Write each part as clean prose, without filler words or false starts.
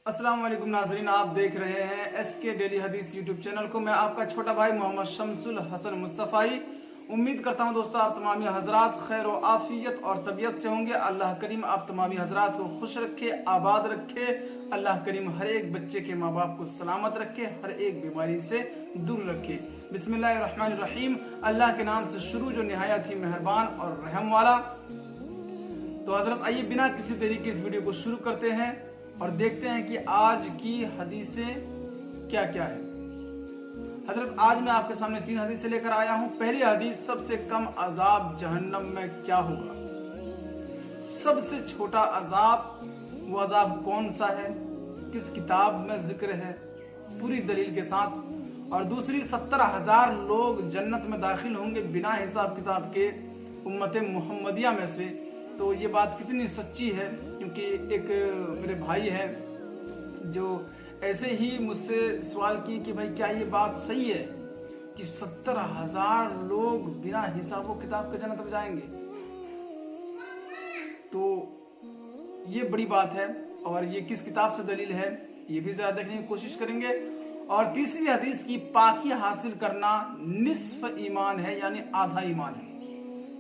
अस्सलाम वालेकुम नाज़रीन, आप देख रहे हैं SK डेली हदीस यूट्यूब चैनल को। मैं आपका छोटा भाई मोहम्मद शमसुल हसन मुस्तफ़ाई। उम्मीद करता हूं दोस्तों आप तमामी हजरात खैर व आफियत और तबीयत से होंगे। अल्लाह करीम आप तमामी हजरात को खुश रखे, आबाद रखे। अल्लाह करीम हर एक बच्चे के माँ बाप को सलामत रखे, हर एक बीमारी से दूर रखे। बिस्मिल्लाहिर्रहमानिर्रहीम। अल्लाह के नाम से शुरू जो निहायत ही मेहरबान और रहम वाला। तो हजरत आइए बिना किसी देरी के इस वीडियो को शुरू करते हैं और देखते हैं कि आज की हदीसें क्या क्या है। हजरत आज मैं आपके सामने 3 हदीसें लेकर आया हूं। पहली हदीस, सबसे कम अजाब जहन्नम में क्या होगा। सबसे छोटा अजाब, वो अजाब कौन सा है, किस किताब में जिक्र है, पूरी दलील के साथ। और दूसरी, 70,000 लोग जन्नत में दाखिल होंगे बिना हिसाब किताब के उम्मत मुहम्मदिया में से। तो ये बात कितनी सच्ची है, क्योंकि एक मेरे भाई है जो ऐसे ही मुझसे सवाल की कि भाई क्या ये बात सही है कि 70,000 लोग बिना हिसाब किताब के जन्नत में जाएंगे। तो ये बड़ी बात है और ये किस किताब से दलील है ये भी जरा देखने की कोशिश करेंगे। और तीसरी हदीस की, पाकी हासिल करना निस्फ ईमान है, यानी आधा ईमान है,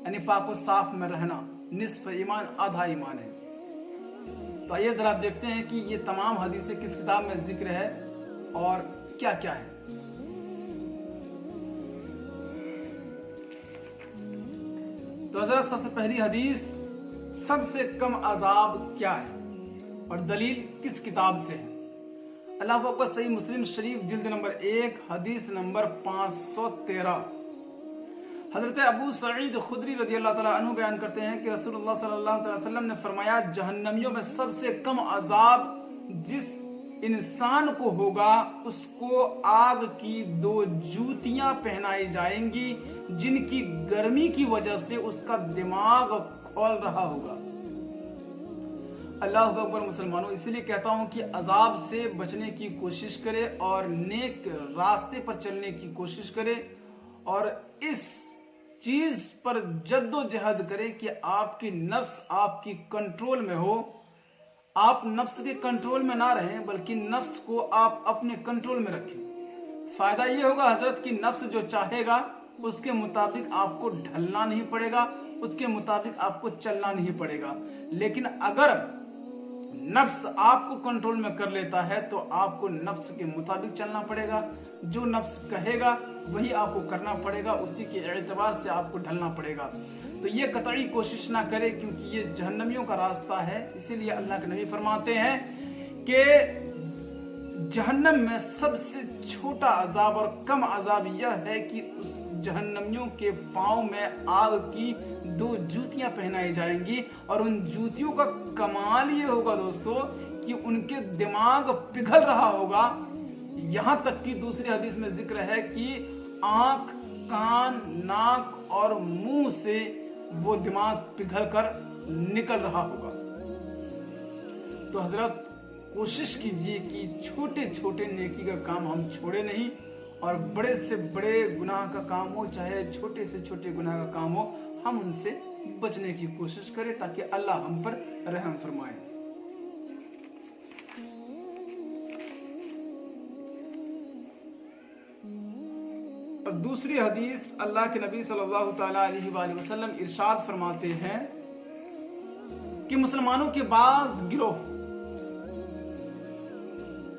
यानी पाक व साफ में रहना निस्फ ईमान, आधा ईमान है। तो आइए जरा देखते हैं कि ये तमाम हदीसें किस किताब में जिक्र है और क्या क्या है। तो हजरत सबसे पहली हदीस, सबसे कम अजाब क्या है और दलील किस किताब से है। अल्लाह अकबर। सही मुस्लिम शरीफ जिल्द नंबर 1 हदीस नंबर 513। हजरत अबू सईद खुदरी रज़ी अल्लाह तआला अन्हु बयान करते हैं कि रसूलुल्लाह सल्लल्लाहु अलैहि वसल्लम ने फरमाया, जहन्नमियों में सबसे कम अजाब जिस इंसान को होगा उसको आग की 2 जूतियां पहनाई जाएंगी जिनकी गर्मी की वजह से उसका दिमाग खोल रहा होगा। अल्लाह अकबर। मुसलमानों, इसलिए कहता हूं कि अजाब से बचने की कोशिश करे और नेक रास्ते पर चलने की कोशिश करे और इस चीज पर जद्दोजहद करे कि आपकी नफ्स आपकी कंट्रोल में हो। आप नफ्स के कंट्रोल में ना रहें बल्कि नफ्स को आप अपने कंट्रोल में रखें। फायदा ये होगा हजरत कि नफ्स जो चाहेगा उसके मुताबिक आपको ढलना नहीं पड़ेगा, उसके मुताबिक आपको चलना नहीं पड़ेगा। लेकिन अगर नफ्स आपको कंट्रोल में कर लेता है तो आपको नफ्स के मुताबिक चलना पड़ेगा। जो नफ्स कहेगा वही आपको करना पड़ेगा, उसी के एतबार से आपको ढलना पड़ेगा। तो ये कतई कोशिश ना करे, क्योंकि ये जहन्नमियों का रास्ता है। इसीलिए अल्लाह के नबी फरमाते हैं कि जहन्नम में सबसे छोटा अजाब और कम अजाब यह है कि उस जहन्नमियों के पांव में आग की 2 जूतियां पहनाई जाएंगी। और उन जूतियों का कमाल ये होगा दोस्तों कि उनके दिमाग पिघल रहा होगा। यहां तक कि दूसरी हदीस में जिक्र है कि आंख, कान, नाक और मुंह से वो दिमाग पिघल कर निकल रहा होगा। तो हजरत कोशिश कीजिए कि छोटे छोटे नेकी का काम हम छोड़े नहीं, और बड़े से बड़े गुनाह का काम हो चाहे छोटे से छोटे गुनाह का काम हो, हम उनसे बचने की कोशिश करें ताकि अल्लाह हम पर रहम फरमाए। और दूसरी हदीस, अल्लाह के नबी सल्लल्लाहु तआला अलैहि वसल्लम इरशाद फरमाते हैं कि मुसलमानों के बाज़ गिरोह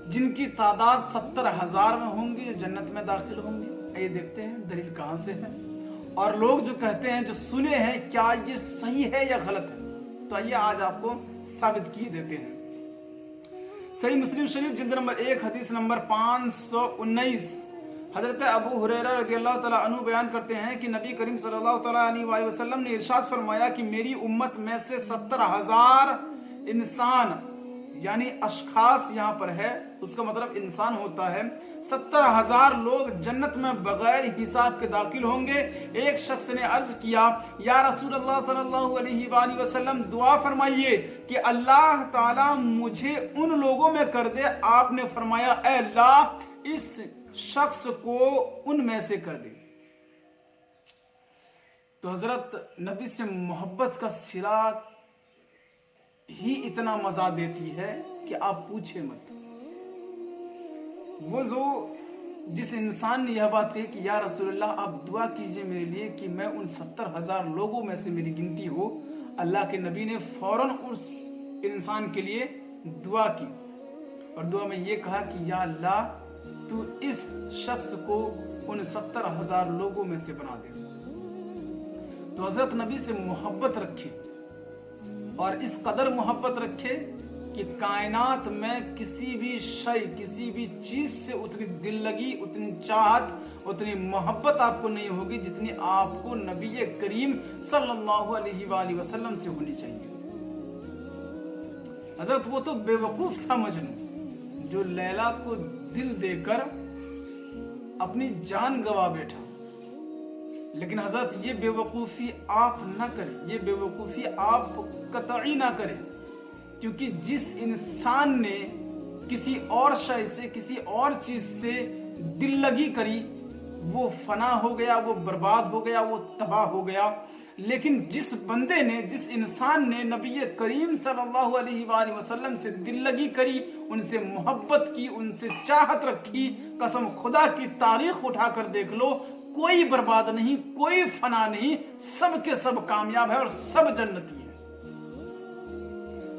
जिनकी तादाद 70,000 में होंगी जो जन्नत में दाखिल होंगे। ये देखते हैं दलील कहां से है। और लोग जो कहते हैं, जो सुने हैं, क्या ये सही है या गलत है। तो आइए आज आपको साबित किए देते हैं। सही मुस्लिम शरीफ जिल्द नंबर 1 हदीस नंबर 519। हजरत अबू हुरैरा रज़ी अल्लाह तआला अन्हु बयान करते हैं कि नबी करीम सल्लल्लाहु तआला अलैहि वसल्लम ने इरशाद फरमाया कि मेरी उम्मत में से 70,000 इंसान, यानी अशखास यहाँ पर है, उसका मतलब इंसान होता है, 70,000 लोग जन्नत में बगैर हिसाब के दाखिल होंगे। एक शख्स ने अर्ज किया, या रसूलल्लाह सल्लल्लाहु अलैहि वसल्लम, दुआ फरमाइए कि अल्लाह ताला मुझे उन लोगों में कर दे। आपने फरमाया, ऐ अल्लाह इस शख्स को उनमें से कर दे। तो हजरत नबी से मोहब्बत का सिरा ही इतना मजा देती है कि आप पूछे मत। وہ جس انسان نے یہ بات کہی کہ یا رسول اللہ آپ دعا کیجئے میرے لیے کہ میں ان 70,000 لوگوں میں سے میری گنتی ہو، اللہ کے نبی نے فوراً اس انسان کے لیے دعا کی اور دعا میں یہ کہا کہ یا اللہ تو اس شخص کو ان 70,000 لوگوں میں سے بنا دے۔ تو حضرت نبی سے محبت رکھے اور اس قدر محبت رکھے کہ کائنات میں کسی بھی شے، کسی بھی چیز سے اتنی دل لگی، اتنی چاہت، اتنی محبت آپ کو نہیں ہوگی جتنی آپ کو نبی کریم صلی اللہ علیہ وآلہ وسلم سے ہونی چاہیے۔ حضرت وہ تو بے وقوف تھا مجنون جو لیلا کو دل دے کر اپنی جان گوا بیٹھا، لیکن حضرت یہ بے وقوفی آپ نہ کریں، یہ بے وقوفی آپ قطعی نہ کریں، کیونکہ جس انسان نے کسی اور شے سے، کسی اور چیز سے دل لگی کری وہ فنا ہو گیا، وہ برباد ہو گیا، وہ تباہ ہو گیا۔ لیکن جس بندے نے، جس انسان نے نبی کریم صلی اللہ علیہ وآلہ وسلم سے دل لگی کری، ان سے محبت کی، ان سے چاہت رکھی، قسم خدا کی تاریخ اٹھا کر دیکھ لو، کوئی برباد نہیں، کوئی فنا نہیں، سب کے سب کامیاب ہے اور سب جنتی ہے۔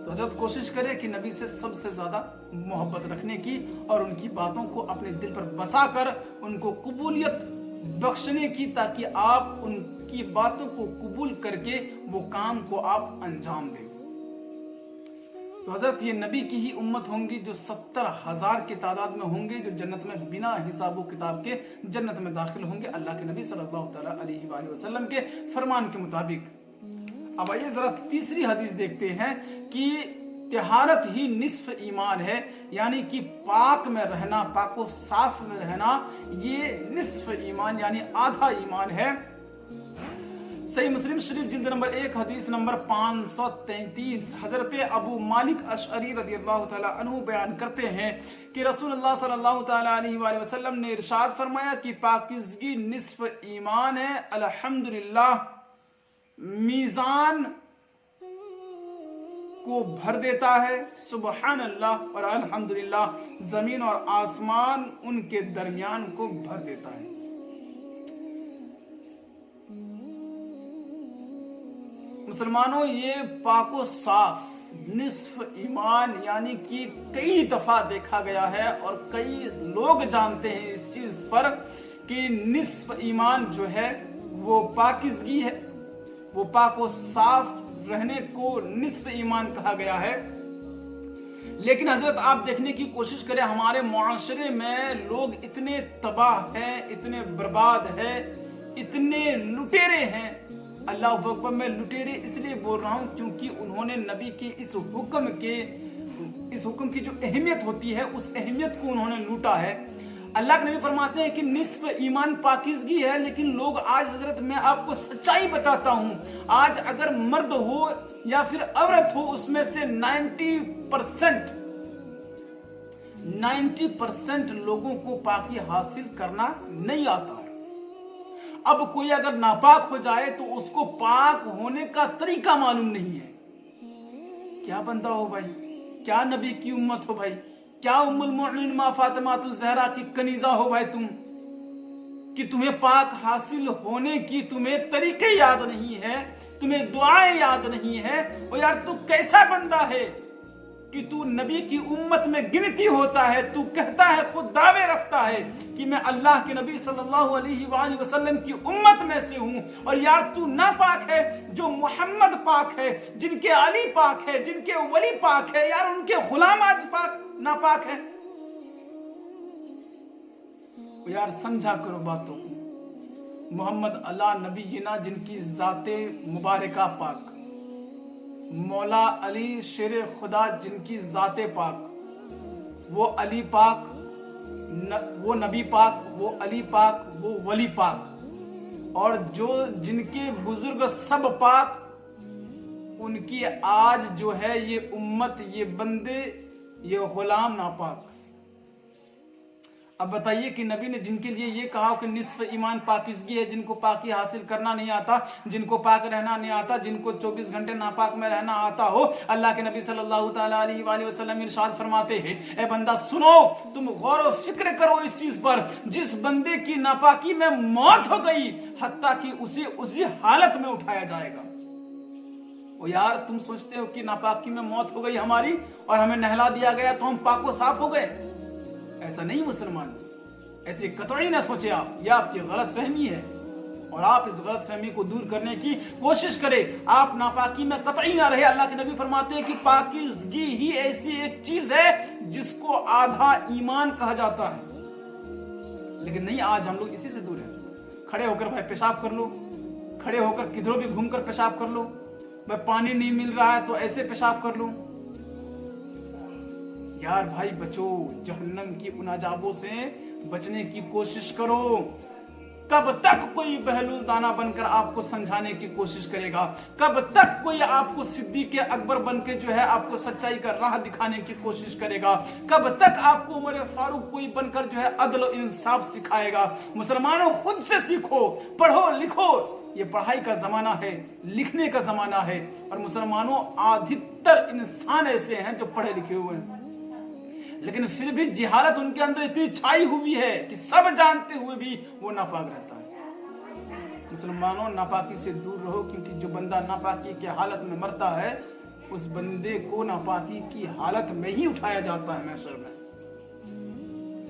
تو حضرت کوشش کرے کہ نبی سے سب سے زیادہ محبت رکھنے کی اور ان کی باتوں کو اپنے دل پر بسا کر ان کو قبولیت بخشنے کی، تاکہ آپ ان کی باتوں کو قبول کر کے وہ کام کو آپ انجام دیں۔ تو حضرت یہ نبی کی ہی امت ہوں گی جو 70,000 کی تعداد میں ہوں گے، جو جنت میں بنا حساب و کتاب کے جنت میں داخل ہوں گے اللہ کے نبی صلی اللہ تعالی علیہ وآلہ وسلم کے فرمان کے مطابق۔ اب آئیے ذرا تیسری حدیث دیکھتے ہیں کہ طہارت ہی نصف ایمان ہے، یعنی کہ پاک میں رہنا، پاک و صاف میں رہنا، یہ نصف ایمان یعنی آدھا ایمان ہے۔ صحیح مسلم شریف جلد نمبر 1 حدیث نمبر 533 حضرت ابو مالک اشعری رضی اللہ تعالی عنہ بیان کرتے ہیں کہ رسول اللہ صلی اللہ تعالی علیہ وآلہ وسلم نے ارشاد فرمایا کہ پاکیزگی نصف ایمان ہے۔ الحمدللہ میزان کو بھر دیتا ہے، سبحان اللہ اور الحمدللہ زمین اور آسمان ان کے درمیان کو بھر دیتا ہے۔ مسلمانوں، یہ پاک و صاف نصف ایمان یعنی کہ کئی دفعہ دیکھا گیا ہے اور کئی لوگ جانتے ہیں اس چیز پر کہ نصف ایمان جو ہے وہ پاکیزگی ہے، وہ پاک و صاف رہنے کو نصف ایمان کہا گیا ہے۔ لیکن حضرت آپ دیکھنے کی کوشش کریں، ہمارے معاشرے میں لوگ اتنے تباہ ہیں، اتنے برباد ہیں، اتنے لٹیرے ہیں۔ اللہ اکبر، میں لٹیرے اس لیے بول رہا ہوں کیونکہ انہوں نے نبی کے اس حکم کی جو اہمیت ہوتی ہے اس اہمیت کو انہوں نے لوٹا ہے۔ اللہ کے نبی فرماتے ہیں کہ نصف ایمان پاکیزگی ہے، لیکن لوگ آج، حضرت میں آپ کو سچائی بتاتا ہوں، آج اگر مرد ہو یا پھر عورت ہو، اس میں سے 90% لوگوں کو پاکی حاصل کرنا نہیں آتا ہے۔ اب کوئی اگر ناپاک ہو جائے تو اس کو پاک ہونے کا طریقہ معلوم نہیں ہے۔ کیا بندہ ہو بھائی، کیا نبی کی امت ہو بھائی، کیا ام المؤمنین ماں فاطمہ الزہرا کی کنیزہ ہو بھائی تم، کہ تمہیں پاک حاصل ہونے کی تمہیں طریقے یاد نہیں ہے، تمہیں دعائیں یاد نہیں ہے۔ اور یار تو کیسا بندہ ہے کہ تو نبی کی امت میں گنتی ہوتا ہے، تو کہتا ہے، خود دعوے رکھتا ہے کہ میں اللہ کے نبی صلی اللہ علیہ وآلہ وسلم کی امت میں سے ہوں، اور یار تو ناپاک ہے جو محمد پاک ہے، جن کے علی پاک ہے، جن کے ولی پاک ہے، یار ان کے غلام آج ناپاک ہے۔ یار سمجھا کرو باتوں کو۔ محمد اللہ نبی جنا جن کی ذات مبارکہ پاک، مولا علی شیر خدا جن کی ذات پاک، وہ علی پاک، وہ نبی پاک، وہ علی پاک، وہ ولی پاک، اور جن کے بزرگ سب پاک، ان کی آج جو ہے یہ امت، یہ بندے، یہ غلام ناپاک۔ अब बताइए कि नबी ने जिनके लिए ये कहा कि निस्फ ईमान पाकिज़गी है, जिनको पाकी हासिल करना नहीं आता, जिनको पाक रहना नहीं आता, जिनको 24 घंटे नापाक में रहना आता हो, अल्लाह के नबी सल्लल्लाहु तआला अलैहि वसल्लम इरशाद फरमाते हैं, ए बंदा सुनो, तुम गौर व फिक्र करो इस चीज पर, जिस बंदे की नापाकी में मौत हो गई, हत्ता कि उसे उसी हालत में उठाया जाएगा। ओ यार, तुम सोचते हो कि नापाकी में मौत हो गई हमारी और हमें नहला दिया गया तो हम पाको साफ हो गए? ऐसा नहीं मुसलमान, ऐसे कतई ना सोचे आप, यह आपकी गलत फहमी है और आप इस गलत फहमी को दूर करने की कोशिश करें। आप नापाकी में कतई ना रहे। अल्लाह के नबी फरमाते हैं कि पाकीज़गी ही ऐसी एक चीज है जिसको आधा ईमान कहा जाता है। लेकिन नहीं, आज हम लोग इसी से दूर हैं। खड़े होकर भाई पेशाब कर लो, खड़े होकर किधरों भी घूमकर पेशाब कर लो, भाई पानी नहीं मिल रहा है तो ऐसे पेशाब कर लो। यार भाई बचो, जहन्नम की उन अजाबों से बचने की कोशिश करो। कब तक कोई बहलूल दाना बनकर आपको समझाने की कोशिश करेगा? कब तक कोई आपको सिद्दीक़ अकबर बनके जो है आपको सच्चाई का राह दिखाने की कोशिश करेगा? कब तक आपको उमर फारूक कोई बनकर जो है अदल और इंसाफ सिखाएगा? मुसलमानों, खुद से सीखो, पढ़ो लिखो। ये पढ़ाई का जमाना है, लिखने का जमाना है। और मुसलमानों, अधिकतर इंसान ऐसे हैं जो पढ़े लिखे हुए हैं, लेकिन फिर भी जिहालत उनके अंदर इतनी छाई हुई है कि सब जानते हुए भी वो नापाक रहता है। मुसलमानों, नापाकी से दूर रहो, क्योंकि जो बंदा नापाकी की हालत में मरता है, उस बंदे को नापाकी की हालत में ही उठाया जाता है महशर में।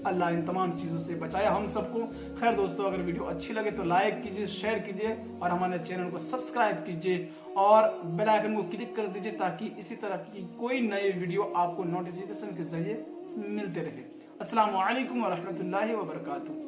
अल्लाह इन तमाम चीजों से बचाया हम सबको। खैर दोस्तों, अगर वीडियो अच्छी लगे तो लाइक कीजिए, शेयर कीजिए और हमारे चैनल को सब्सक्राइब कीजिए और बेल आइकन को क्लिक कर दीजिए ताकि इसी तरह की कोई नई वीडियो आपको नोटिफिकेशन के जरिए मिलते रहे। अस्सलामु अलैकुम व रहमतुल्लाहि व बरकातुहू।